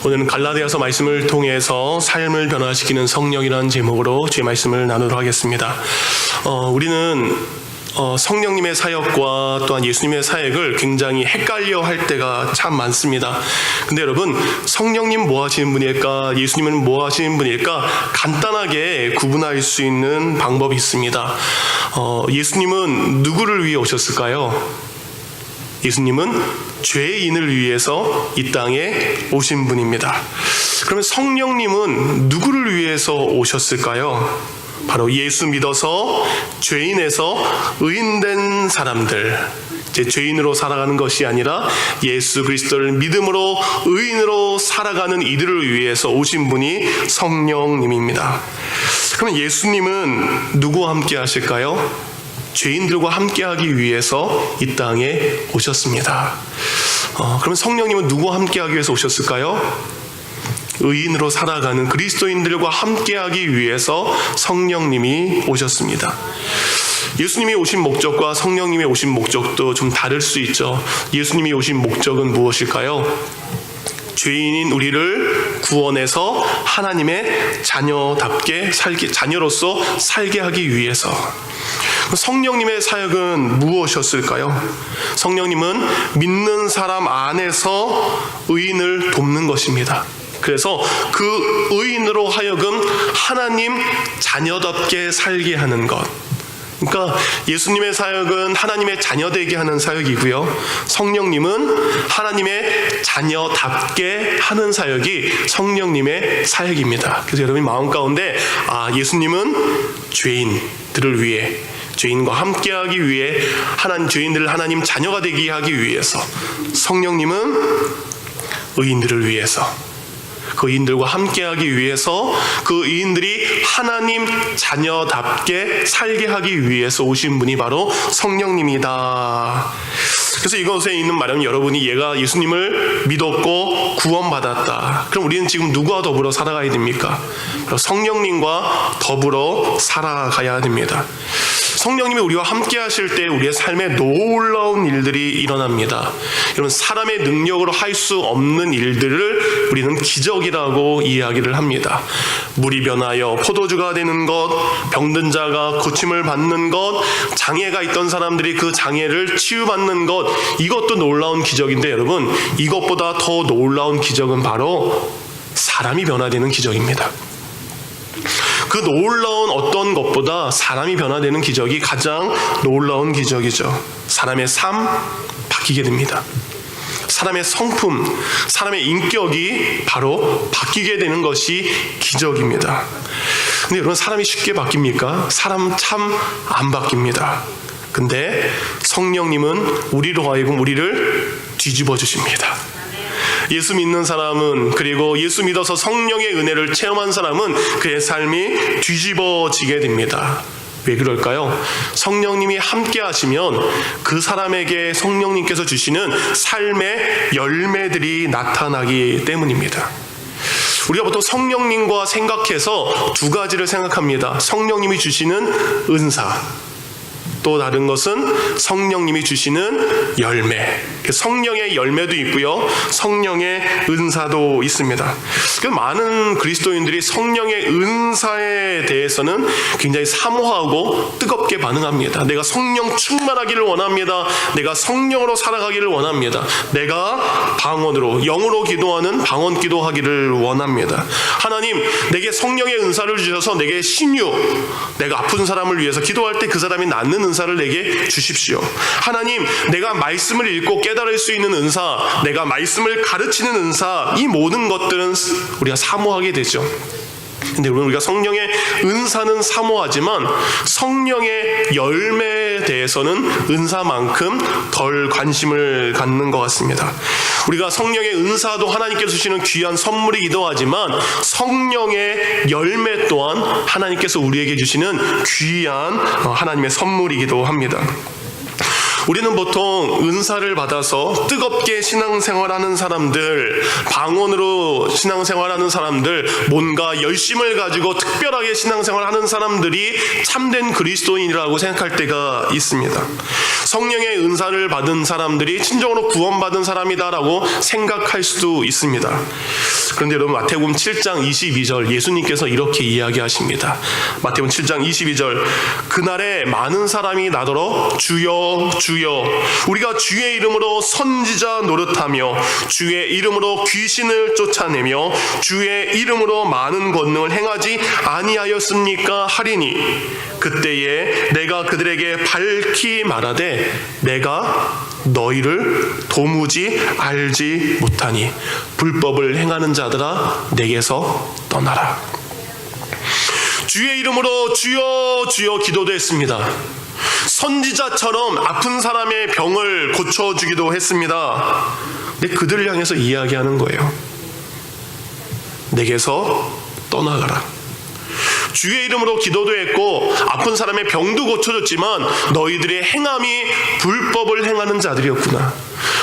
오늘은 갈라디아서 말씀을 통해서 삶을 변화시키는 성령이라는 제목으로 주의 말씀을 나누도록 하겠습니다. 우리는 성령님의 사역과 또한 예수님의 사역을 굉장히 헷갈려 할 때가 참 많습니다. 근데 여러분, 성령님 뭐 하시는 분일까? 예수님은 뭐 하시는 분일까? 간단하게 구분할 수 있는 방법이 있습니다. 예수님은 누구를 위해 오셨을까요? 예수님은 죄인을 위해서 이 땅에 오신 분입니다. 그러면 성령님은 누구를 위해서 오셨을까요? 바로 예수 믿어서 죄인에서 의인된 사람들, 이제 죄인으로 살아가는 것이 아니라 예수 그리스도를 믿음으로 의인으로 살아가는 이들을 위해서 오신 분이 성령님입니다. 그러면 예수님은 누구와 함께 하실까요? 죄인들과 함께하기 위해서 이 땅에 오셨습니다. 그러면 성령님은 누구와 함께하기 위해서 오셨을까요? 의인으로 살아가는 그리스도인들과 함께하기 위해서 성령님이 오셨습니다. 예수님이 오신 목적과 성령님이 오신 목적도 좀 다를 수 있죠. 예수님이 오신 목적은 무엇일까요? 죄인인 우리를 구원해서 하나님의 자녀로서 살게 하기 위해서. 성령님의 사역은 무엇이었을까요? 성령님은 믿는 사람 안에서 의인을 돕는 것입니다. 그래서 그 의인으로 하여금 하나님 자녀답게 살게 하는 것. 그러니까 예수님의 사역은 하나님의 자녀되게 하는 사역이고요, 성령님은 하나님의 자녀답게 하는 사역이 성령님의 사역입니다. 그래서 여러분 마음 가운데 예수님은 죄인들을 위해, 죄인과 함께하기 위해, 죄인들을 하나님 자녀가 되게 하기 위해서, 성령님은 의인들을 위해서, 그 의인들과 함께하기 위해서, 그 의인들이 하나님 자녀답게 살게 하기 위해서 오신 분이 바로 성령님이다. 그래서 이것에 있는 말은, 여러분이 얘가 예수님을 믿었고 구원받았다, 그럼 우리는 지금 누구와 더불어 살아가야 됩니까? 성령님과 더불어 살아가야 됩니다. 성령님이 우리와 함께 하실 때 우리의 삶에 놀라운 일들이 일어납니다. 여러분, 사람의 능력으로 할 수 없는 일들을 우리는 기적이라고 이야기를 합니다. 물이 변하여 포도주가 되는 것, 병든 자가 고침을 받는 것, 장애가 있던 사람들이 그 장애를 치유받는 것, 이것도 놀라운 기적인데, 여러분, 이것보다 더 놀라운 기적은 바로 사람이 변화되는 기적입니다. 그 놀라운 어떤 것보다 사람이 변화되는 기적이 가장 놀라운 기적이죠. 사람의 삶 바뀌게 됩니다. 사람의 성품, 사람의 인격이 바로 바뀌게 되는 것이 기적입니다. 근데 여러분, 사람이 쉽게 바뀝니까? 사람 참 안 바뀝니다. 근데 성령님은 우리로 하여금 우리를 뒤집어 주십니다. 예수 믿는 사람은, 그리고 예수 믿어서 성령의 은혜를 체험한 사람은 그의 삶이 뒤집어지게 됩니다. 왜 그럴까요? 성령님이 함께 하시면 그 사람에게 성령님께서 주시는 삶의 열매들이 나타나기 때문입니다. 우리가 보통 성령님과 생각해서 두 가지를 생각합니다. 성령님이 주시는 은사, 또 다른 것은 성령님이 주시는 열매. 성령의 열매도 있고요, 성령의 은사도 있습니다. 많은 그리스도인들이 성령의 은사에 대해서는 굉장히 사모하고 뜨겁게 반응합니다. 내가 성령 충만하기를 원합니다. 내가 성령으로 살아가기를 원합니다. 내가 방언으로, 영으로 기도하는 방언 기도하기를 원합니다. 하나님, 내게 성령의 은사를 주셔서 내게 신유, 내가 아픈 사람을 위해서 기도할 때 그 사람이 낫는 은사를 내게 주십시오. 하나님, 내가 말씀을 읽고 깨달을 수 있는 은사, 내가 말씀을 가르치는 은사, 이 모든 것들은 우리가 사모하게 되죠. 근데 우리가 성령의 은사는 사모하지만 성령의 열매에 대해서는 은사만큼 덜 관심을 갖는 것 같습니다. 우리가 성령의 은사도 하나님께서 주시는 귀한 선물이기도 하지만 성령의 열매 또한 하나님께서 우리에게 주시는 귀한 하나님의 선물이기도 합니다. 우리는 보통 은사를 받아서 뜨겁게 신앙생활하는 사람들, 방언으로 신앙생활하는 사람들, 뭔가 열심을 가지고 특별하게 신앙생활하는 사람들이 참된 그리스도인이라고 생각할 때가 있습니다. 성령의 은사를 받은 사람들이 진정으로 구원받은 사람이다라고 생각할 수도 있습니다. 그런데 여러분, 마태복음 7장 22절 예수님께서 이렇게 이야기하십니다. 마태복음 7장 22절, 그날에 많은 사람이 나더러 주여 주여 우리가 주의 이름으로 선지자 노릇하며 주의 이름으로 귀신을 쫓아내며 주의 이름으로 많은 권능을 행하지 아니하였습니까 하리니 그때에 내가 그들에게 밝히 말하되 내가 너희를 도무지 알지 못하니 불법을 행하는 자들아 내게서 떠나라. 주의 이름으로 주여 주여 기도도 했습니다. 선지자처럼 아픈 사람의 병을 고쳐주기도 했습니다. 근데 그들을 향해서 이야기하는 거예요. 내게서 떠나가라. 주의 이름으로 기도도 했고 아픈 사람의 병도 고쳐줬지만 너희들의 행함이 불법을 행하는 자들이었구나.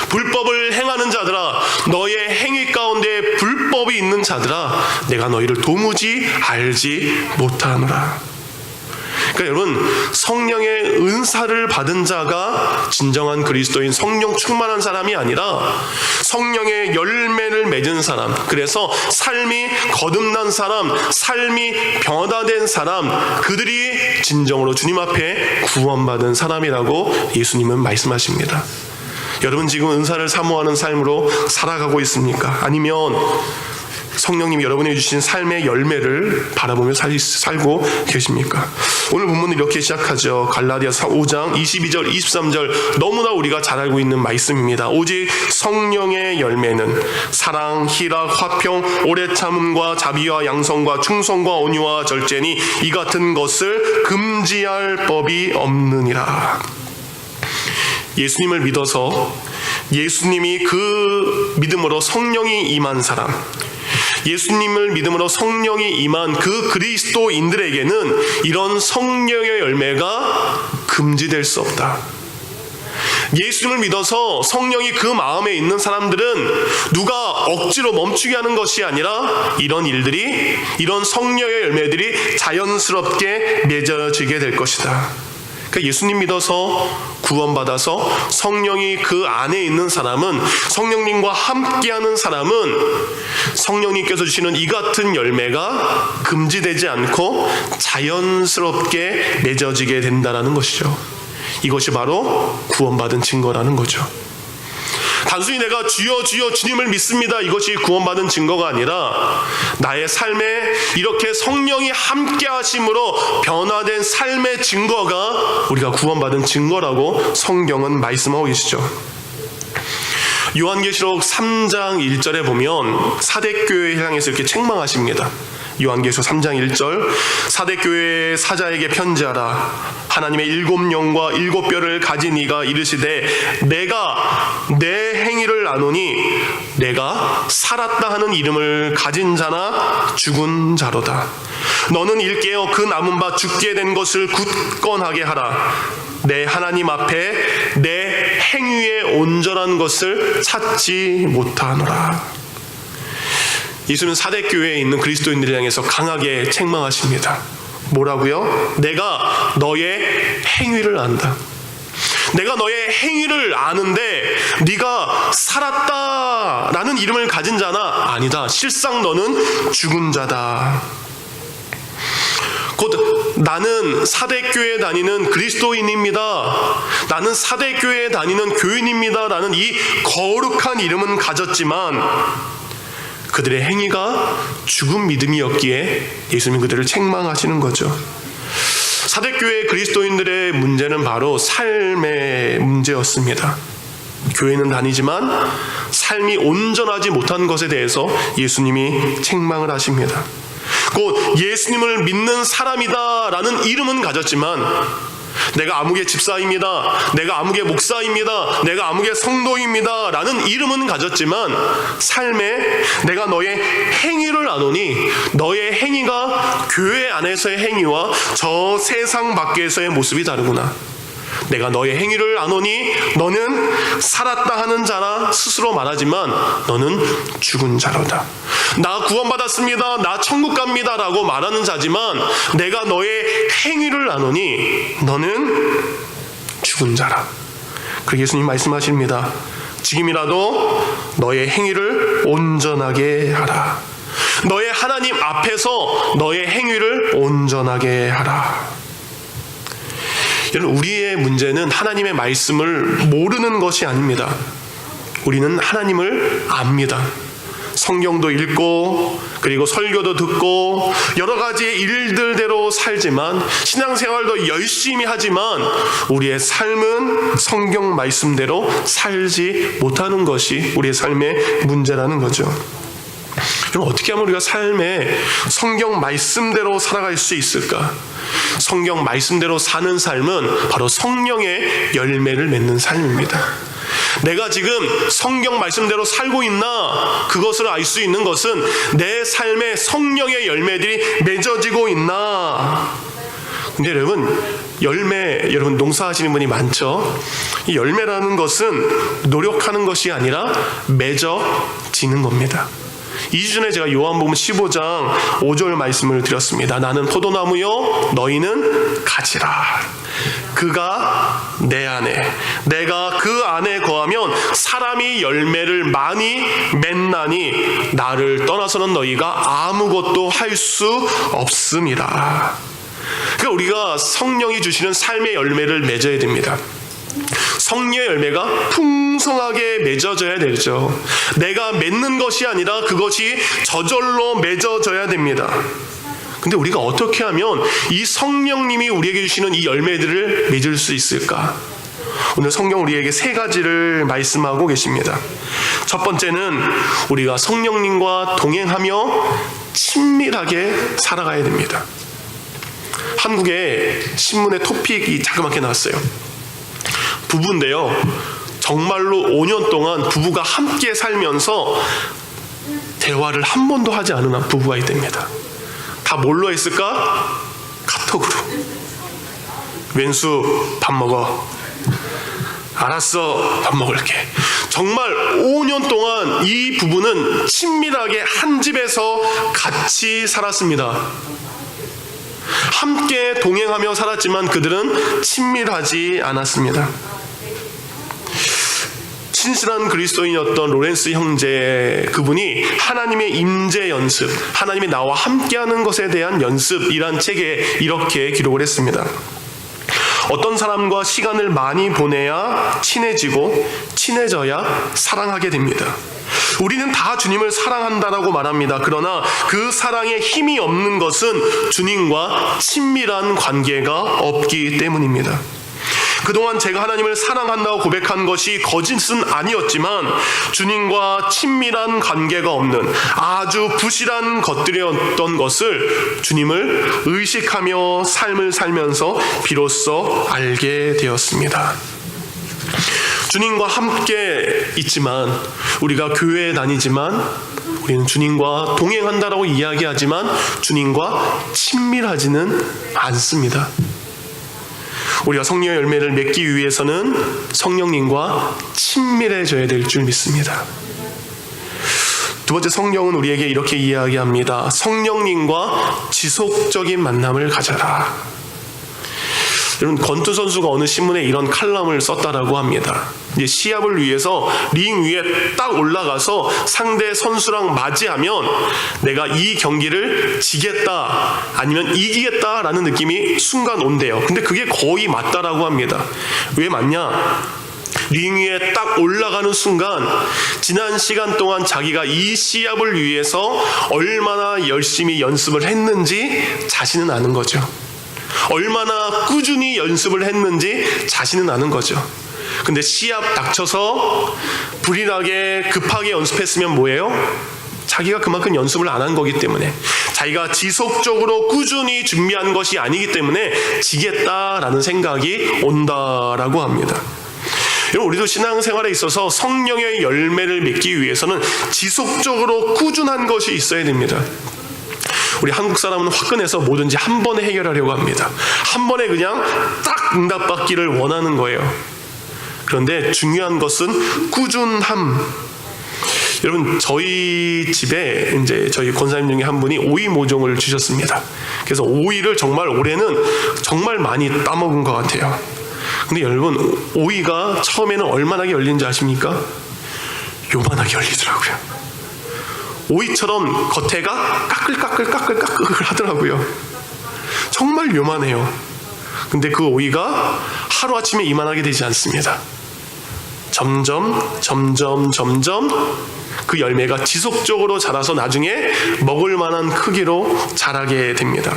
불법을 행하는 자들아, 너의 행위 가운데 불법이 있는 자들아, 내가 너희를 도무지 알지 못하노라. 그러니까 여러분, 성령의 은사를 받은 자가 진정한 그리스도인, 성령 충만한 사람이 아니라 성령의 열매를 맺은 사람, 그래서 삶이 거듭난 사람, 삶이 변화된 사람, 그들이 진정으로 주님 앞에 구원받은 사람이라고 예수님은 말씀하십니다. 여러분, 지금 은사를 사모하는 삶으로 살아가고 있습니까? 아니면 성령님이 여러분에게 주신 삶의 열매를 바라보며 살고 계십니까? 오늘 본문은 이렇게 시작하죠. 갈라디아서 5장 22절 23절, 너무나 우리가 잘 알고 있는 말씀입니다. 오직 성령의 열매는 사랑, 희락, 화평, 오래 참음과 자비와 양성과 충성과 온유와 절제니 이 같은 것을 금지할 법이 없느니라. 예수님을 믿어서 예수님이 그 믿음으로 성령이 임한 사람, 예수님을 믿음으로 성령이 임한 그 그리스도인들에게는 이런 성령의 열매가 금지될 수 없다. 예수님을 믿어서 성령이 그 마음에 있는 사람들은 누가 억지로 멈추게 하는 것이 아니라 이런 일들이, 이런 성령의 열매들이 자연스럽게 맺어지게 될 것이다. 그러니까 예수님 믿어서 구원받아서 성령이 그 안에 있는 사람은, 성령님과 함께하는 사람은 성령님께서 주시는 이 같은 열매가 금지되지 않고 자연스럽게 맺어지게 된다는 것이죠. 이것이 바로 구원받은 증거라는 거죠. 단순히 내가 주여 주여 주님을 믿습니다, 이것이 구원받은 증거가 아니라 나의 삶에 이렇게 성령이 함께 하심으로 변화된 삶의 증거가 우리가 구원받은 증거라고 성경은 말씀하고 계시죠. 요한계시록 3장 1절에 보면 사대교회를 향해서 이렇게 책망하십니다. 요한계시록 3장 1절, 사대교회 사자에게 편지하라. 하나님의 7영과 7뼈를 가진 이가 이르시되 내가 내 행위를 아노니 내가 살았다 하는 이름을 가진 자나 죽은 자로다. 너는 일깨어 그 남은 바 죽게 된 것을 굳건하게 하라. 내 하나님 앞에 내 행위의 온전한 것을 찾지 못하노라. 예수는 사대교회에 있는 그리스도인들을 향해서 강하게 책망하십니다. 뭐라고요? 내가 너의 행위를 안다. 내가 너의 행위를 아는데 네가 살았다라는 이름을 가진 자나 아니다. 실상 너는 죽은 자다. 곧 나는 사대교회에 다니는 그리스도인입니다, 나는 사대교회에 다니는 교인입니다 라는 이 거룩한 이름은 가졌지만 그들의 행위가 죽은 믿음이었기에 예수님은 그들을 책망하시는 거죠. 사대교회 그리스도인들의 문제는 바로 삶의 문제였습니다. 교회는 다니지만 삶이 온전하지 못한 것에 대해서 예수님이 책망을 하십니다. 곧 예수님을 믿는 사람이다 라는 이름은 가졌지만 내가 아무개 집사입니다, 내가 아무개 목사입니다, 내가 아무개 성도입니다 라는 이름은 가졌지만 삶에 내가 너의 행위를 아노니 너의 행위가 교회 안에서의 행위와 저 세상 밖에서의 모습이 다르구나. 내가 너의 행위를 아노니 너는 살았다 하는 자라 스스로 말하지만 너는 죽은 자로다. 나 구원받았습니다, 나 천국 갑니다 라고 말하는 자지만 내가 너의 행위를 아노니 너는 죽은 자라. 그리고 예수님 말씀하십니다. 지금이라도 너의 행위를 온전하게 하라. 너의 하나님 앞에서 너의 행위를 온전하게 하라. 여러분, 우리의 문제는 하나님의 말씀을 모르는 것이 아닙니다. 우리는 하나님을 압니다. 성경도 읽고 그리고 설교도 듣고 여러 가지의 일들대로 살지만, 신앙생활도 열심히 하지만 우리의 삶은 성경 말씀대로 살지 못하는 것이 우리의 삶의 문제라는 거죠. 그럼 어떻게 하면 우리가 삶에 성경 말씀대로 살아갈 수 있을까? 성경 말씀대로 사는 삶은 바로 성령의 열매를 맺는 삶입니다. 내가 지금 성경 말씀대로 살고 있나, 그것을 알 수 있는 것은 내 삶에 성령의 열매들이 맺어지고 있나. 근데 여러분 농사하시는 분이 많죠. 이 열매라는 것은 노력하는 것이 아니라 맺어지는 겁니다. 2주 전에 제가 요한복음 15장 5절 말씀을 드렸습니다. 나는 포도나무요 너희는 가지라. 그가 내 안에, 내가 그 안에 거하면 사람이 열매를 많이 맺나니 나를 떠나서는 너희가 아무것도 할 수 없음이라. 그러니까 우리가 성령이 주시는 삶의 열매를 맺어야 됩니다. 성령의 열매가 풍성하게 맺어져야 되죠. 내가 맺는 것이 아니라 그것이 저절로 맺어져야 됩니다. 근데 우리가 어떻게 하면 이 성령님이 우리에게 주시는 이 열매들을 맺을 수 있을까? 오늘 성경 우리에게 3가지를 말씀하고 계십니다. 첫 번째는 우리가 성령님과 동행하며 친밀하게 살아가야 됩니다. 한국에 신문에 토픽이 자그맣게 나왔어요. 부부인데요, 정말로 5년 동안 부부가 함께 살면서 대화를 한 번도 하지 않은 부부가 있답니다. 다 뭘로 했을까? 카톡으로. 왼수 밥 먹어. 알았어, 밥 먹을게. 정말 5년 동안 이 부부는 친밀하게 한 집에서 같이 살았습니다. 함께 동행하며 살았지만 그들은 친밀하지 않았습니다. 신실한 그리스도인이었던 로렌스 형제, 그분이 하나님의 임재 연습, 하나님이 나와 함께하는 것에 대한 연습이란 책에 이렇게 기록을 했습니다. 어떤 사람과 시간을 많이 보내야 친해지고 친해져야 사랑하게 됩니다. 우리는 다 주님을 사랑한다라고 말합니다. 그러나 그 사랑에 힘이 없는 것은 주님과 친밀한 관계가 없기 때문입니다. 그동안 제가 하나님을 사랑한다고 고백한 것이 거짓은 아니었지만 주님과 친밀한 관계가 없는 아주 부실한 것들이었던 것을 주님을 의식하며 삶을 살면서 비로소 알게 되었습니다. 주님과 함께 있지만, 우리가 교회에 다니지만 우리는 주님과 동행한다라고 이야기하지만 주님과 친밀하지는 않습니다. 우리가 성령의 열매를 맺기 위해서는 성령님과 친밀해져야 될 줄 믿습니다. 두 번째, 성경은 우리에게 이렇게 이야기합니다. 성령님과 지속적인 만남을 가져라. 여러분, 권투 선수가 어느 신문에 이런 칼럼을 썼다라고 합니다. 이제 시합을 위해서 링 위에 딱 올라가서 상대 선수랑 맞이하면 내가 이 경기를 지겠다 아니면 이기겠다라는 느낌이 순간 온대요. 근데 그게 거의 맞다라고 합니다. 왜 맞냐? 링 위에 딱 올라가는 순간 지난 시간 동안 자기가 이 시합을 위해서 얼마나 열심히 연습을 했는지 자신은 아는 거죠. 얼마나 꾸준히 연습을 했는지 자신은 아는 거죠. 근데 시합 닥쳐서 불일하게 급하게 연습했으면 뭐예요? 자기가 그만큼 연습을 안 한 거기 때문에, 자기가 지속적으로 꾸준히 준비한 것이 아니기 때문에 지겠다라는 생각이 온다라고 합니다. 여러분, 우리도 신앙생활에 있어서 성령의 열매를 맺기 위해서는 지속적으로 꾸준한 것이 있어야 됩니다. 우리 한국 사람은 화끈해서 뭐든지 한 번에 해결하려고 합니다. 한 번에 그냥 딱 응답받기를 원하는 거예요. 그런데 중요한 것은 꾸준함. 여러분, 저희 집에 이제 저희 권사님 중에 한 분이 오이 모종을 주셨습니다. 그래서 오이를 정말 올해는 정말 많이 따먹은 것 같아요. 근데 여러분, 오이가 처음에는 얼마나 열린지 아십니까? 요만하게 열리더라고요. 오이처럼 겉에가 까끌까끌 하더라고요. 정말 요만해요. 근데 그 오이가 하루아침에 이만하게 되지 않습니다. 점점 그 열매가 지속적으로 자라서 나중에 먹을 만한 크기로 자라게 됩니다.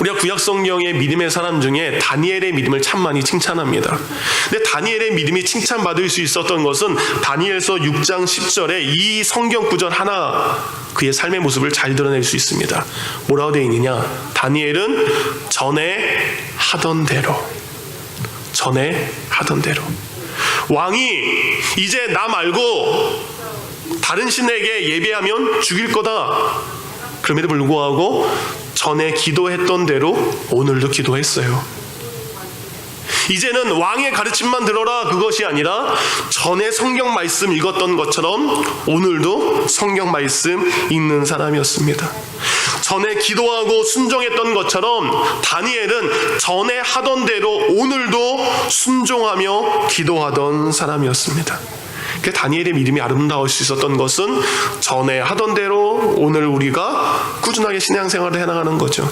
우리가 구약 성경의 믿음의 사람 중에 다니엘의 믿음을 참 많이 칭찬합니다. 근데 다니엘의 믿음이 칭찬받을 수 있었던 것은 다니엘서 6장 10절에 이 성경 구절 하나 그의 삶의 모습을 잘 드러낼 수 있습니다. 뭐라고 되어 있느냐? 다니엘은 전에 하던 대로 왕이 이제 나 말고 다른 신에게 예배하면 죽일 거다. 그럼에도 불구하고 전에 기도했던 대로 오늘도 기도했어요. 이제는 왕의 가르침만 들어라 그것이 아니라 전에 성경 말씀 읽었던 것처럼 오늘도 성경 말씀 읽는 사람이었습니다. 전에 기도하고 순종했던 것처럼 다니엘은 전에 하던 대로 오늘도 순종하며 기도하던 사람이었습니다. 다니엘의 믿음이 아름다울 수 있었던 것은 전에 하던 대로 오늘 우리가 꾸준하게 신앙생활을 해나가는 거죠.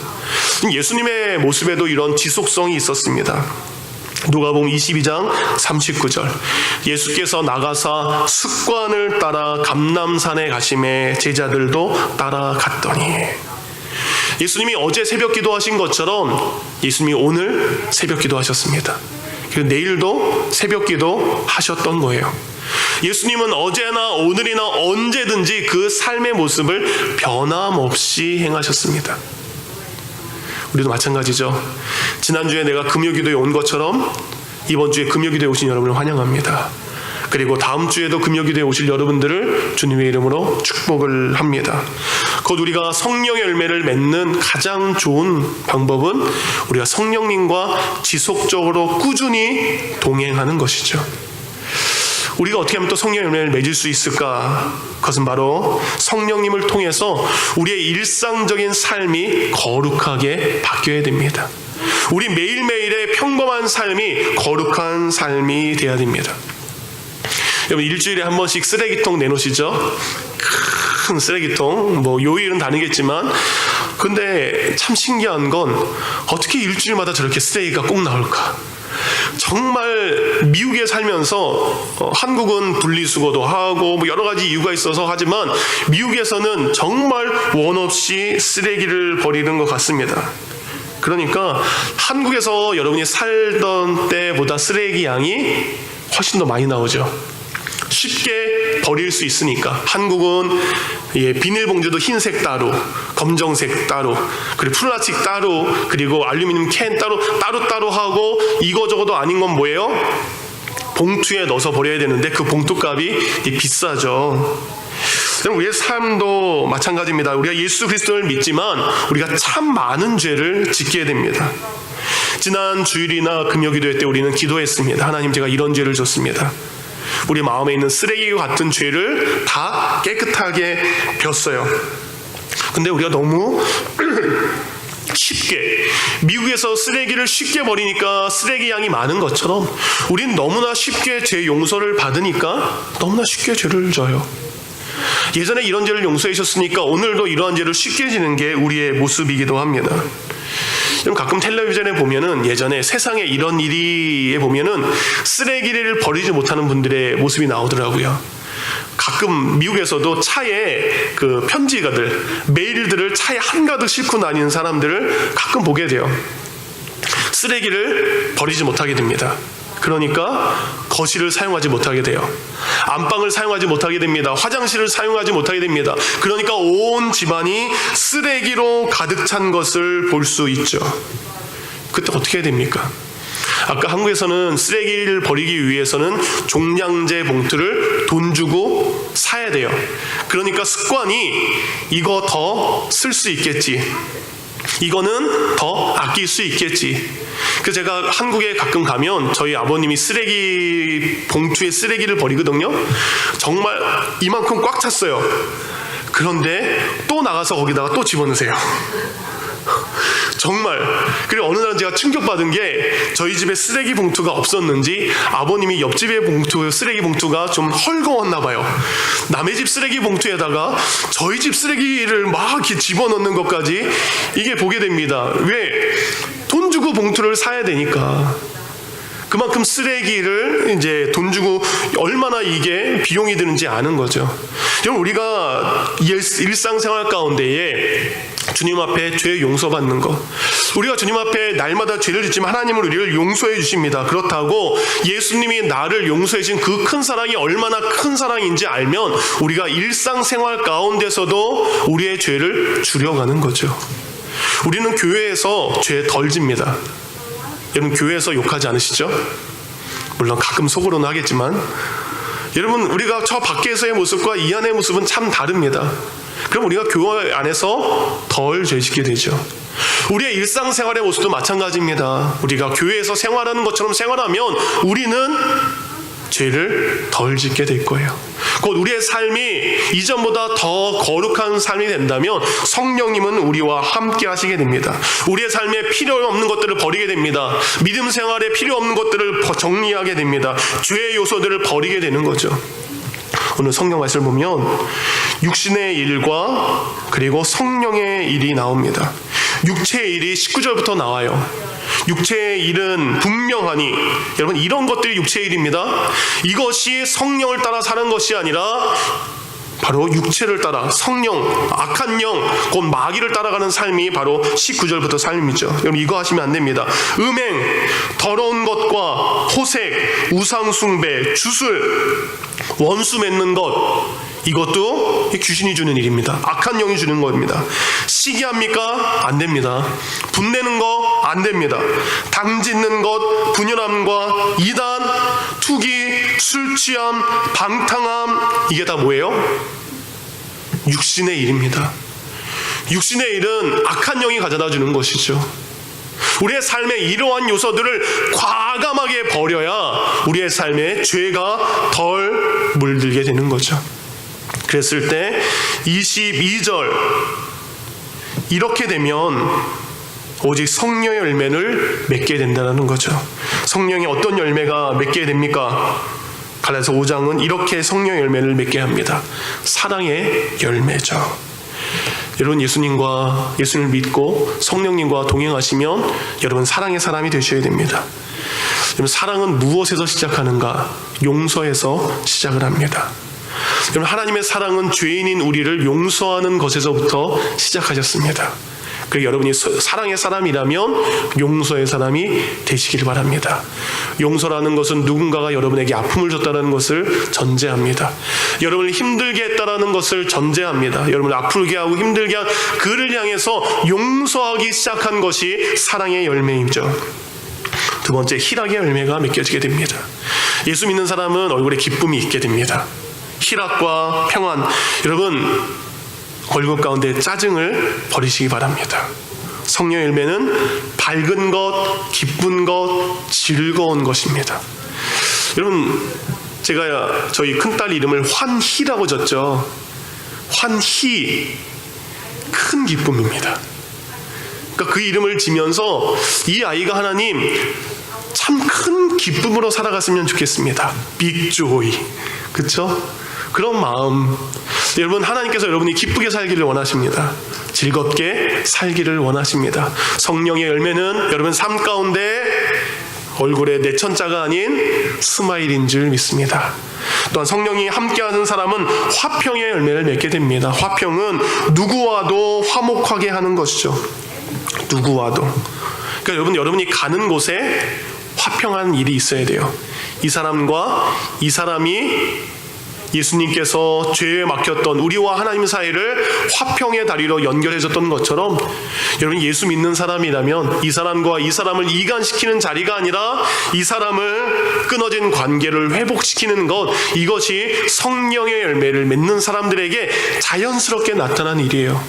예수님의 모습에도 이런 지속성이 있었습니다. 누가복음 22장 39절 예수께서 나가사 습관을 따라 감람산에 가심에 제자들도 따라갔더니 예수님이 어제 새벽 기도하신 것처럼 예수님이 오늘 새벽 기도하셨습니다. 그리고 내일도 새벽 기도하셨던 거예요. 예수님은 어제나 오늘이나 언제든지 그 삶의 모습을 변함없이 행하셨습니다. 우리도 마찬가지죠. 지난주에 내가 금요기도에 온 것처럼 이번 주에 금요기도에 오신 여러분을 환영합니다. 그리고 다음 주에도 금요기도에 오실 여러분들을 주님의 이름으로 축복을 합니다. 곧 우리가 성령의 열매를 맺는 가장 좋은 방법은 우리가 성령님과 지속적으로 꾸준히 동행하는 것이죠. 우리가 어떻게 하면 또 성령의 열매를 맺을 수 있을까? 그것은 바로 성령님을 통해서 우리의 일상적인 삶이 거룩하게 바뀌어야 됩니다. 우리 매일매일의 평범한 삶이 거룩한 삶이 되어야 됩니다. 여러분, 일주일에 한 번씩 쓰레기통 내놓으시죠? 큰 쓰레기통, 요일은 다르겠지만, 근데 참 신기한 건 어떻게 일주일마다 저렇게 쓰레기가 꼭 나올까? 정말 미국에 살면서 한국은 분리수거도 하고 여러 가지 이유가 있어서 하지만 미국에서는 정말 원 없이 쓰레기를 버리는 것 같습니다. 그러니까 한국에서 여러분이 살던 때보다 쓰레기 양이 훨씬 더 많이 나오죠. 쉽게 버릴 수 있으니까. 한국은 비닐봉지도 흰색 따로, 검정색 따로, 그리고 플라스틱 따로, 그리고 알루미늄 캔 따로 하고 이거저거도 아닌 건 뭐예요? 봉투에 넣어서 버려야 되는데 그 봉투값이 비싸죠. 우리의 삶도 마찬가지입니다. 우리가 예수 그리스도를 믿지만 우리가 참 많은 죄를 짓게 됩니다. 지난 주일이나 금요기도회 때 우리는 기도했습니다. 하나님, 제가 이런 죄를 졌습니다. 우리 마음에 있는 쓰레기와 같은 죄를 다 깨끗하게 폈어요. 근데 우리가 너무 쉽게 미국에서 쓰레기를 쉽게 버리니까 쓰레기 양이 많은 것처럼 우린 너무나 쉽게 죄 용서를 받으니까 너무나 쉽게 죄를 져요. 예전에 이런 죄를 용서해 주셨으니까 오늘도 이러한 죄를 쉽게 지는 게 우리의 모습이기도 합니다. 가끔 텔레비전에 보면은 예전에 세상에 이런 일이에 보면은 쓰레기를 버리지 못하는 분들의 모습이 나오더라고요. 가끔 미국에서도 차에 그 편지가들, 메일들을 차에 한가득 싣고 다니는 사람들을 가끔 보게 돼요. 쓰레기를 버리지 못하게 됩니다. 그러니까 거실을 사용하지 못하게 돼요. 안방을 사용하지 못하게 됩니다. 화장실을 사용하지 못하게 됩니다. 그러니까 온 집안이 쓰레기로 가득 찬 것을 볼 수 있죠. 그때 어떻게 해야 됩니까? 아까 한국에서는 쓰레기를 버리기 위해서는 종량제 봉투를 돈 주고 사야 돼요. 그러니까 습관이 이거 더 쓸 수 있겠지, 이거는 더 아낄 수 있겠지. 그래서 제가 한국에 가끔 가면 저희 아버님이 쓰레기 봉투에 쓰레기를 버리거든요. 정말 이만큼 꽉 찼어요. 그런데 또 나가서 거기다가 또 집어넣으세요. 정말. 그리고 어느 날 제가 충격받은 게 저희 집에 쓰레기 봉투가 없었는지 아버님이 옆집의 쓰레기 봉투가 좀 헐거웠나 봐요. 남의 집 쓰레기 봉투에다가 저희 집 쓰레기를 막 이렇게 집어넣는 것까지 이게 보게 됩니다. 왜? 돈 주고 봉투를 사야 되니까. 그만큼 쓰레기를 이제 돈 주고 얼마나 이게 비용이 드는지 아는 거죠. 여러분, 우리가 일상생활 가운데에 주님 앞에 죄 용서받는 것, 우리가 주님 앞에 날마다 죄를 짓지만 하나님은 우리를 용서해 주십니다. 그렇다고 예수님이 나를 용서해 주신 그 큰 사랑이 얼마나 큰 사랑인지 알면 우리가 일상생활 가운데서도 우리의 죄를 줄여가는 거죠. 우리는 교회에서 죄 덜 집니다. 여러분, 교회에서 욕하지 않으시죠? 물론 가끔 속으로는 하겠지만, 여러분, 우리가 저 밖에서의 모습과 이 안의 모습은 참 다릅니다. 그럼 우리가 교회 안에서 덜 죄짓게 되죠. 우리의 일상생활의 모습도 마찬가지입니다. 우리가 교회에서 생활하는 것처럼 생활하면 우리는 죄를 덜 짓게 될 거예요. 곧 우리의 삶이 이전보다 더 거룩한 삶이 된다면 성령님은 우리와 함께 하시게 됩니다. 우리의 삶에 필요 없는 것들을 버리게 됩니다. 믿음 생활에 필요 없는 것들을 정리하게 됩니다. 죄의 요소들을 버리게 되는 거죠. 오늘 성경 말씀을 보면 육신의 일과 그리고 성령의 일이 나옵니다. 육체의 일이 19절부터 나와요. 육체의 일은 분명하니, 여러분, 이런 것들이 육체의 일입니다. 이것이 성령을 따라 사는 것이 아니라 바로 육체를 따라 성령, 악한 영, 곧 마귀를 따라가는 삶이 바로 19절부터 삶이죠. 여러분, 이거 하시면 안 됩니다. 음행, 더러운 것과 호색, 우상숭배, 주술, 원수 맺는 것, 이것도 귀신이 주는 일입니다. 악한 영이 주는 겁니다. 시기합니까? 안 됩니다. 분내는 거 안 됩니다. 당짓는 것, 분열함과 이단, 투기, 술 취함, 방탕함, 이게 다 뭐예요? 육신의 일입니다. 육신의 일은 악한 영이 가져다 주는 것이죠. 우리의 삶에 이러한 요소들을 과감하게 버려야 우리의 삶에 죄가 덜 물들게 되는 거죠. 그랬을 때 22절, 이렇게 되면 오직 성령의 열매를 맺게 된다는 거죠. 성령의 어떤 열매가 맺게 됩니까? 갈라디아서 5장은 이렇게 성령의 열매를 맺게 합니다. 사랑의 열매죠. 여러분, 예수님을 믿고 성령님과 동행하시면 여러분 사랑의 사람이 되셔야 됩니다. 여러분, 사랑은 무엇에서 시작하는가? 용서에서 시작을 합니다. 여러분, 하나님의 사랑은 죄인인 우리를 용서하는 것에서부터 시작하셨습니다. 그리고 여러분이 사랑의 사람이라면 용서의 사람이 되시길 바랍니다. 용서라는 것은 누군가가 여러분에게 아픔을 줬다는 것을 전제합니다. 여러분을 힘들게 했다는 것을 전제합니다. 여러분을 아프게 하고 힘들게 한 그를 향해서 용서하기 시작한 것이 사랑의 열매이죠. 두 번째, 희락의 열매가 맺겨지게 됩니다. 예수 믿는 사람은 얼굴에 기쁨이 있게 됩니다. 희락과 평안, 여러분 얼굴 가운데 짜증을 버리시기 바랍니다. 성령의 열매는 밝은 것, 기쁜 것, 즐거운 것입니다. 여러분, 제가 저희 큰딸 이름을 환희라고 졌죠. 환희, 큰 기쁨입니다. 그러니까 그 이름을 지면서 이 아이가 하나님 참 큰 기쁨으로 살아갔으면 좋겠습니다. Big joy, 그렇죠? 그런 마음. 여러분, 하나님께서 여러분이 기쁘게 살기를 원하십니다. 즐겁게 살기를 원하십니다. 성령의 열매는 여러분 삶 가운데 얼굴에 내천자가 아닌 스마일인 줄 믿습니다. 또한 성령이 함께하는 사람은 화평의 열매를 맺게 됩니다. 화평은 누구와도 화목하게 하는 것이죠. 누구와도. 그러니까 여러분이 가는 곳에 화평한 일이 있어야 돼요. 이 사람과 이 사람이 예수님께서 죄에 막혔던 우리와 하나님 사이를 화평의 다리로 연결해줬던 것처럼 여러분 예수 믿는 사람이라면 이 사람과 이 사람을 이간시키는 자리가 아니라 이 사람을 끊어진 관계를 회복시키는 것, 이것이 성령의 열매를 맺는 사람들에게 자연스럽게 나타난 일이에요.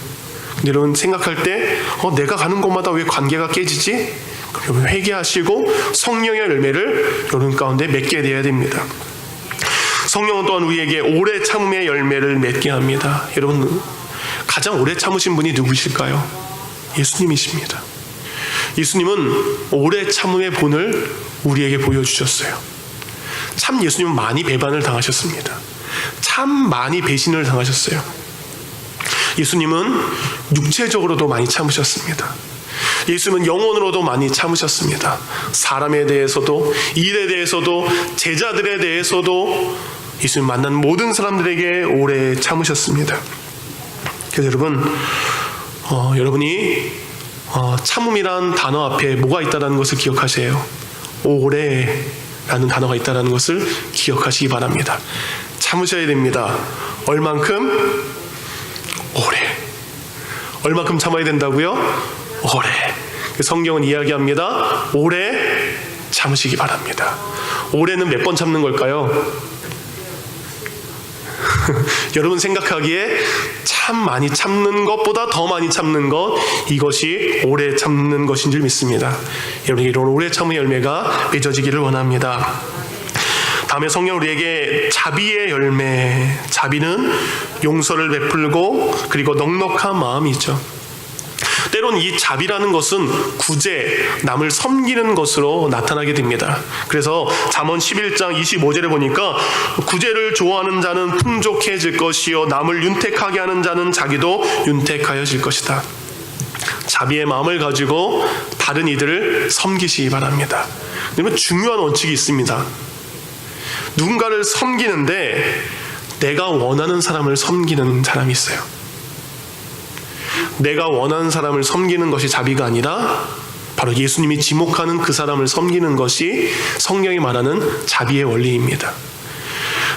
근데 여러분 생각할 때 내가 가는 곳마다 왜 관계가 깨지지? 여러분 회개하시고 성령의 열매를 여러분 가운데 맺게 돼야 됩니다. 성령은 또한 우리에게 오래 참음의 열매를 맺게 합니다. 여러분 가장 오래 참으신 분이 누구실까요? 예수님이십니다. 예수님은 오래 참음의 본을 우리에게 보여주셨어요. 참 예수님은 많이 배반을 당하셨습니다. 참 많이 배신을 당하셨어요. 예수님은 육체적으로도 많이 참으셨습니다. 예수님은 영혼으로도 많이 참으셨습니다. 사람에 대해서도, 일에 대해서도, 제자들에 대해서도 예수님 만난 모든 사람들에게 오래 참으셨습니다. 그래서 여러분, 여러분이 참음이란 단어 앞에 뭐가 있다는 것을 기억하세요. 오래라는 단어가 있다는 것을 기억하시기 바랍니다. 참으셔야 됩니다. 얼만큼? 오래. 얼만큼 참아야 된다고요? 오래. 성경은 이야기합니다. 오래 참으시기 바랍니다. 올해는 몇 번 참는 걸까요? 여러분 생각하기에 참 많이 참는 것보다 더 많이 참는 것, 이것이 오래 참는 것인 줄 믿습니다. 여러분에게 이런 오래 참의 열매가 맺어지기를 원합니다. 다음에 성령 우리에게 자비의 열매, 자비는 용서를 베풀고 그리고 넉넉한 마음이죠. 때론 이 자비라는 것은 구제, 남을 섬기는 것으로 나타나게 됩니다. 그래서 잠언 11장 25절에 보니까 구제를 좋아하는 자는 풍족해질 것이요 남을 윤택하게 하는 자는 자기도 윤택하여질 것이다. 자비의 마음을 가지고 다른 이들을 섬기시기 바랍니다. 그러면 중요한 원칙이 있습니다. 누군가를 섬기는데 내가 원하는 사람을 섬기는 사람이 있어요. 내가 원하는 사람을 섬기는 것이 자비가 아니라 바로 예수님이 지목하는 그 사람을 섬기는 것이 성령이 말하는 자비의 원리입니다.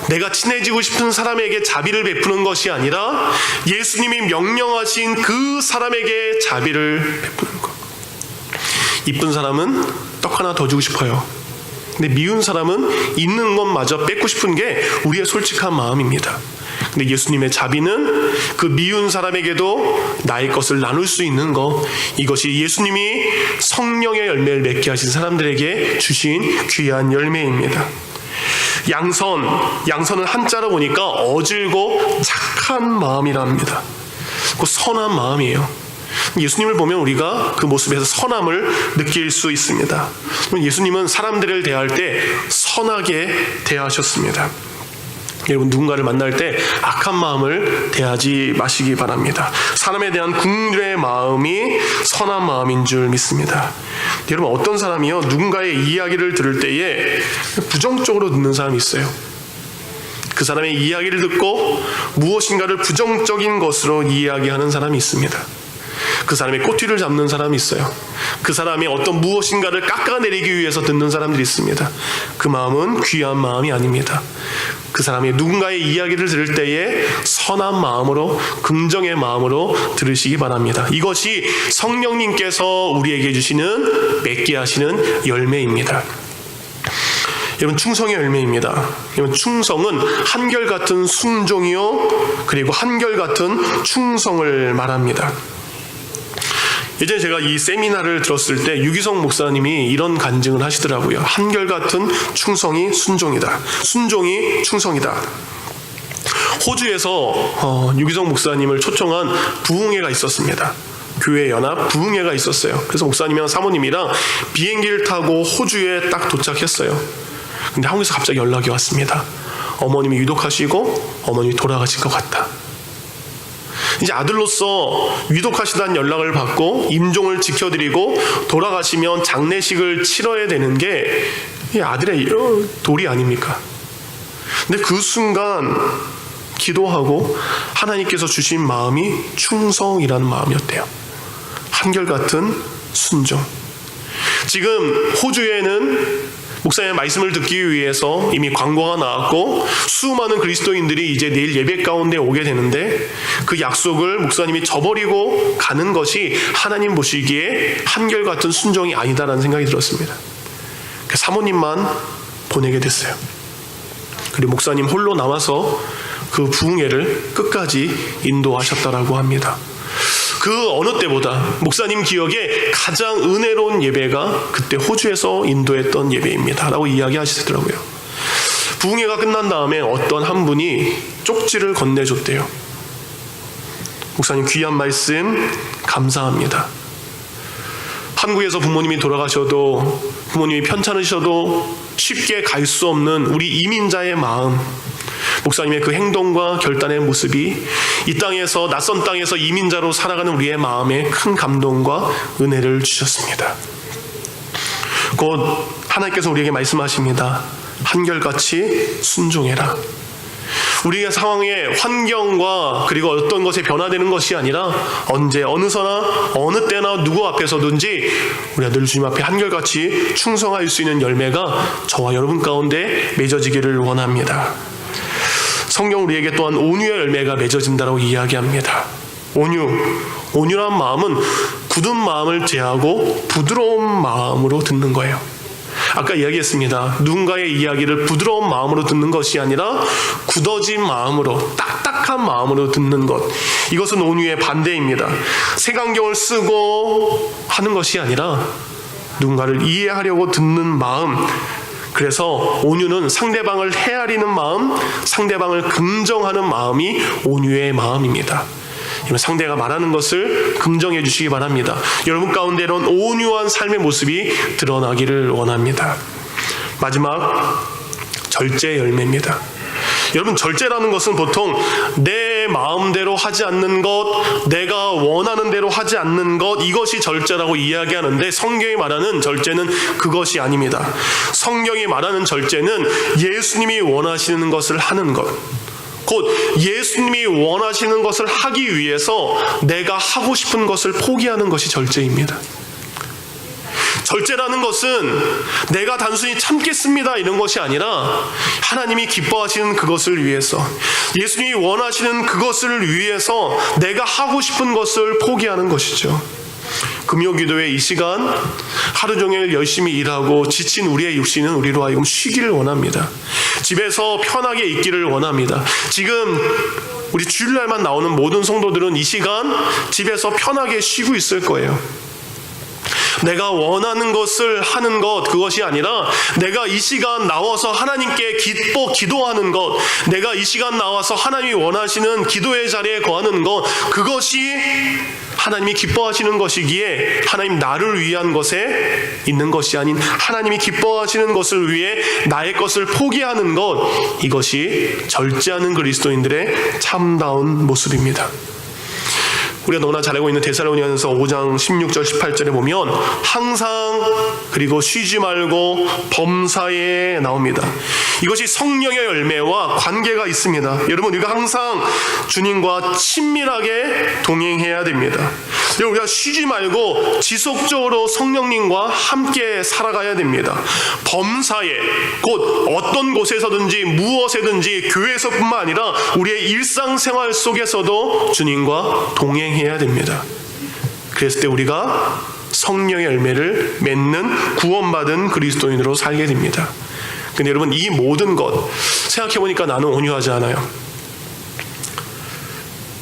내가 친해지고 싶은 사람에게 자비를 베푸는 것이 아니라 예수님이 명령하신 그 사람에게 자비를 베푸는 것. 이쁜 사람은 떡 하나 더 주고 싶어요. 근데 미운 사람은 있는 것마저 뺏고 싶은 게 우리의 솔직한 마음입니다. 근데 예수님의 자비는 그 미운 사람에게도 나의 것을 나눌 수 있는 것, 이것이 예수님이 성령의 열매를 맺게 하신 사람들에게 주신 귀한 열매입니다. 양선은 한자로 보니까 어질고 착한 마음이랍니다. 그 선한 마음이에요. 예수님을 보면 우리가 그 모습에서 선함을 느낄 수 있습니다. 예수님은 사람들을 대할 때 선하게 대하셨습니다. 여러분 누군가를 만날 때 악한 마음을 대하지 마시기 바랍니다. 사람에 대한 긍휼의 마음이 선한 마음인 줄 믿습니다. 여러분 어떤 사람이요 누군가의 이야기를 들을 때에 부정적으로 듣는 사람이 있어요. 그 사람의 이야기를 듣고 무엇인가를 부정적인 것으로 이야기하는 사람이 있습니다. 그 사람의 꼬투리를 잡는 사람이 있어요. 그 사람이 어떤 무엇인가를 깎아내리기 위해서 듣는 사람들이 있습니다. 그 마음은 귀한 마음이 아닙니다. 그 사람이 누군가의 이야기를 들을 때에 선한 마음으로, 긍정의 마음으로 들으시기 바랍니다. 이것이 성령님께서 우리에게 주시는 맺게 하시는 열매입니다. 여러분 충성의 열매입니다. 여러분 충성은 한결같은 순종이요 그리고 한결같은 충성을 말합니다. 예전에 제가 이 세미나를 들었을 때 유기성 목사님이 이런 간증을 하시더라고요. 한결같은 충성이 순종이다. 순종이 충성이다. 호주에서 유기성 목사님을 초청한 부흥회가 있었습니다. 교회 연합 부흥회가 있었어요. 그래서 목사님이랑 사모님이랑 비행기를 타고 호주에 딱 도착했어요. 근데 한국에서 갑자기 연락이 왔습니다. 어머님이 유독하시고 어머님이 돌아가실 것 같다. 이제 아들로서 위독하시다는 연락을 받고 임종을 지켜드리고 돌아가시면 장례식을 치러야 되는 게 아들의 도리 아닙니까? 근데 그 순간 기도하고 하나님께서 주신 마음이 충성이라는 마음이었대요. 한결같은 순종. 지금 호주에는 목사님의 말씀을 듣기 위해서 이미 광고가 나왔고 수많은 그리스도인들이 이제 내일 예배 가운데 오게 되는데 그 약속을 목사님이 저버리고 가는 것이 하나님 보시기에 한결같은 순종이 아니다라는 생각이 들었습니다. 사모님만 보내게 됐어요. 그리고 목사님 홀로 남아서 그 부흥회를 끝까지 인도하셨다라고 합니다. 그 어느 때보다 목사님 기억에 가장 은혜로운 예배가 그때 호주에서 인도했던 예배입니다 라고 이야기하시더라고요. 부흥회가 끝난 다음에 어떤 한 분이 쪽지를 건네줬대요. 목사님 귀한 말씀 감사합니다. 한국에서 부모님이 돌아가셔도 부모님이 편찮으셔도 쉽게 갈 수 없는 우리 이민자의 마음, 목사님의 그 행동과 결단의 모습이 이 땅에서 낯선 땅에서 이민자로 살아가는 우리의 마음에 큰 감동과 은혜를 주셨습니다. 곧 하나님께서 우리에게 말씀하십니다. 한결같이 순종해라. 우리의 상황의 환경과 그리고 어떤 것에 변화되는 것이 아니라 언제 어느서나 어느 때나 누구 앞에서든지 우리가 늘 주님 앞에 한결같이 충성할 수 있는 열매가 저와 여러분 가운데 맺어지기를 원합니다. 성경 우리에게 또한 온유의 열매가 맺어진다고 이야기합니다. 온유란 마음은 굳은 마음을 제하고 부드러운 마음으로 듣는 거예요. 아까 이야기했습니다. 누군가의 이야기를 부드러운 마음으로 듣는 것이 아니라 굳어진 마음으로, 딱딱한 마음으로 듣는 것, 이것은 온유의 반대입니다. 색안경을 쓰고 하는 것이 아니라 누군가를 이해하려고 듣는 마음. 그래서 온유는 상대방을 헤아리는 마음, 상대방을 긍정하는 마음이 온유의 마음입니다. 상대가 말하는 것을 긍정해 주시기 바랍니다. 여러분 가운데 이런 온유한 삶의 모습이 드러나기를 원합니다. 마지막, 절제 열매입니다. 여러분, 절제라는 것은 보통 내 마음대로 하지 않는 것, 내가 원하는 대로 하지 않는 것, 이것이 절제라고 이야기하는데 성경이 말하는 절제는 그것이 아닙니다. 성경이 말하는 절제는 예수님이 원하시는 것을 하는 것, 곧 예수님이 원하시는 것을 하기 위해서 내가 하고 싶은 것을 포기하는 것이 절제입니다. 절제라는 것은 내가 단순히 참겠습니다 이런 것이 아니라 하나님이 기뻐하시는 그것을 위해서, 예수님이 원하시는 그것을 위해서 내가 하고 싶은 것을 포기하는 것이죠. 금요기도회 이 시간 하루 종일 열심히 일하고 지친 우리의 육신은 우리로 하여금 쉬기를 원합니다. 집에서 편하게 있기를 원합니다. 지금 우리 주일날만 나오는 모든 성도들은 이 시간 집에서 편하게 쉬고 있을 거예요. 내가 원하는 것을 하는 것, 그것이 아니라 내가 이 시간 나와서 하나님께 기도하는 것, 내가 이 시간 나와서 하나님이 원하시는 기도의 자리에 거하는 것, 그것이 하나님이 기뻐하시는 것이기에 하나님 나를 위한 것에 있는 것이 아닌 하나님이 기뻐하시는 것을 위해 나의 것을 포기하는 것, 이것이 절제하는 그리스도인들의 참다운 모습입니다. 우리가 너무나 잘 알고 있는 데살로니가서 5장 16절 18절에 보면 항상 그리고 쉬지 말고 범사에 나옵니다. 이것이 성령의 열매와 관계가 있습니다. 여러분, 우리가 항상 주님과 친밀하게 동행해야 됩니다. 여러분, 우리가 쉬지 말고 지속적으로 성령님과 함께 살아가야 됩니다. 범사에, 곧 어떤 곳에서든지 무엇에든지 교회에서뿐만 아니라 우리의 일상생활 속에서도 주님과 동행해야 됩니다. 그랬을 때 우리가 성령의 열매를 맺는 구원받은 그리스도인으로 살게 됩니다. 근데 여러분, 이 모든 것 생각해보니까 나는 온유하지 않아요.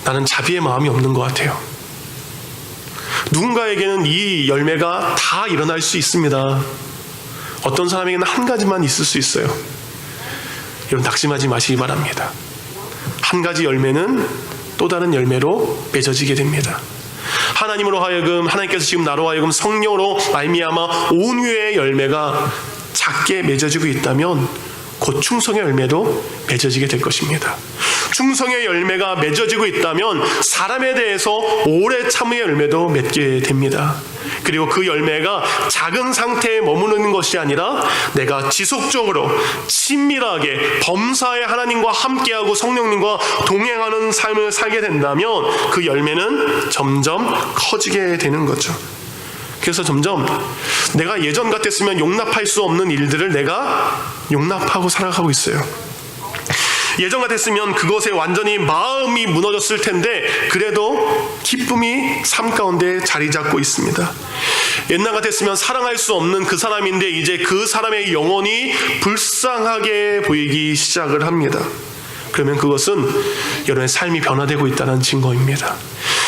나는 자비의 마음이 없는 것 같아요. 누군가에게는 이 열매가 다 일어날 수 있습니다. 어떤 사람에게는 한 가지만 있을 수 있어요. 여러분, 낙심하지 마시기 바랍니다. 한 가지 열매는 또 다른 열매로 맺어지게 됩니다. 하나님으로 하여금, 하나님께서 지금 나로 하여금 성령으로 말미암아 온유의 열매가 작게 맺어지고 있다면 곧 충성의 열매도 맺어지게 될 것입니다. 충성의 열매가 맺어지고 있다면 사람에 대해서 오래 참음의 열매도 맺게 됩니다. 그리고 그 열매가 작은 상태에 머무르는 것이 아니라 내가 지속적으로 친밀하게 범사에 하나님과 함께하고 성령님과 동행하는 삶을 살게 된다면 그 열매는 점점 커지게 되는 거죠. 그래서 점점 내가 예전 같았으면 용납할 수 없는 일들을 내가 용납하고 살아가고 있어요. 예전 같았으면 그것에 완전히 마음이 무너졌을 텐데 그래도 기쁨이 삶 가운데 자리 잡고 있습니다. 옛날 같았으면 사랑할 수 없는 그 사람인데 이제 그 사람의 영혼이 불쌍하게 보이기 시작을 합니다. 그러면 그것은 여러분의 삶이 변화되고 있다는 증거입니다.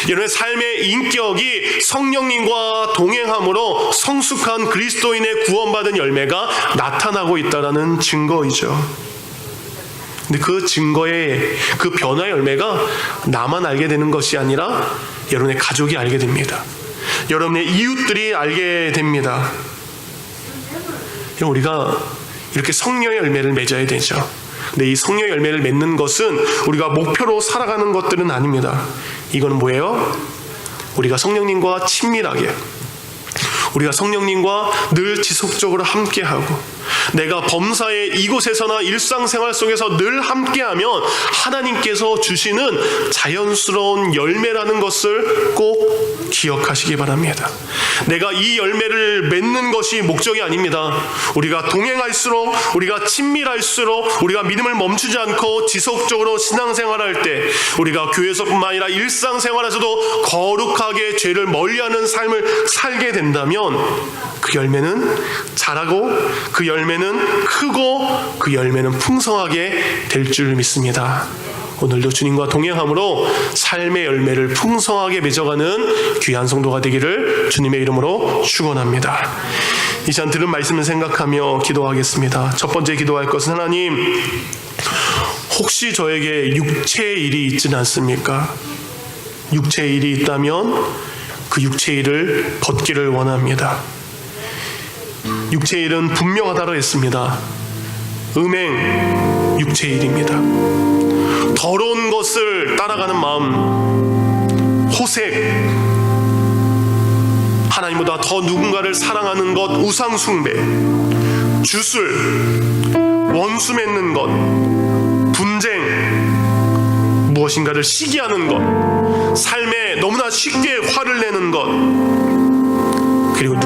여러분의 삶의 인격이 성령님과 동행함으로 성숙한 그리스도인의 구원받은 열매가 나타나고 있다는 증거이죠. 근데 그 증거의 그 변화의 열매가 나만 알게 되는 것이 아니라 여러분의 가족이 알게 됩니다. 여러분의 이웃들이 알게 됩니다. 우리가 이렇게 성령의 열매를 맺어야 되죠. 근데 이 성령의 열매를 맺는 것은 우리가 목표로 살아가는 것들은 아닙니다. 이건 뭐예요? 우리가 성령님과 친밀하게, 우리가 성령님과 늘 지속적으로 함께하고, 내가 범사의 이곳에서나 일상생활 속에서 늘 함께하면 하나님께서 주시는 자연스러운 열매라는 것을 꼭 기억하시기 바랍니다. 내가 이 열매를 맺는 것이 목적이 아닙니다. 우리가 동행할수록, 우리가 친밀할수록, 우리가 믿음을 멈추지 않고 지속적으로 신앙생활할 때, 우리가 교회에서뿐만 아니라 일상생활에서도 거룩하게 죄를 멀리하는 삶을 살게 된다면 그 열매는 자라고, 그 열매는 크고, 그 열매는 풍성하게 될 줄 믿습니다. 오늘도 주님과 동행함으로 삶의 열매를 풍성하게 맺어가는 귀한 성도가 되기를 주님의 이름으로 축원합니다. 이 시간 들은 말씀을 생각하며 기도하겠습니다. 첫 번째 기도할 것은, 하나님, 혹시 저에게 육체의 일이 있지는 않습니까? 육체의 일이 있다면 그 육체의 일을 벗기를 원합니다. 육체의 일은 분명하다고 했습니다. 음행, 육체의 일입니다. 더러운 것을 따라가는 마음, 호색, 하나님보다 더 누군가를 사랑하는 것, 우상숭배, 주술, 원수 맺는 것, 분쟁, 무엇인가를 시기하는 것, 삶에 너무나 쉽게 화를 내는 것, 그리고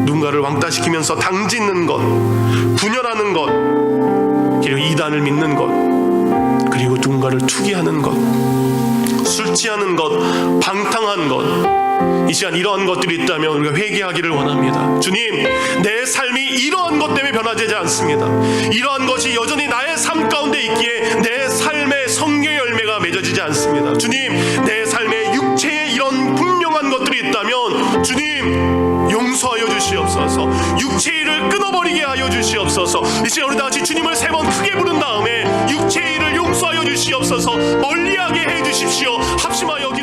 누군가를 왕따시키면서 당짓는 것, 분열하는 것, 그리고 이단을 믿는 것, 그리고 누군가를 투기하는 것, 술 취하는 것, 방탕한 것, 이 시간 이러한 것들이 있다면 우리가 회개하기를 원합니다. 주님, 내 삶이 이러한 것 때문에 변화되지 않습니다. 이러한 것이 여전히 나의 삶 가운데 있기에 내 삶의 성령의 열매가 맺어지지 않습니다. 주님, 내 삶에 육체에 이런 분명한 것들이 있다면 주님, 용서하여 주시옵소서. 육체의 일을 끊어버리게 하여 주시옵소서. 이 시간 우리 다같이 주님을 3번 크게 부른 다음에 육체의 일을 용서하여 주시옵소서. 멀리하게 해 주십시오. 합심하여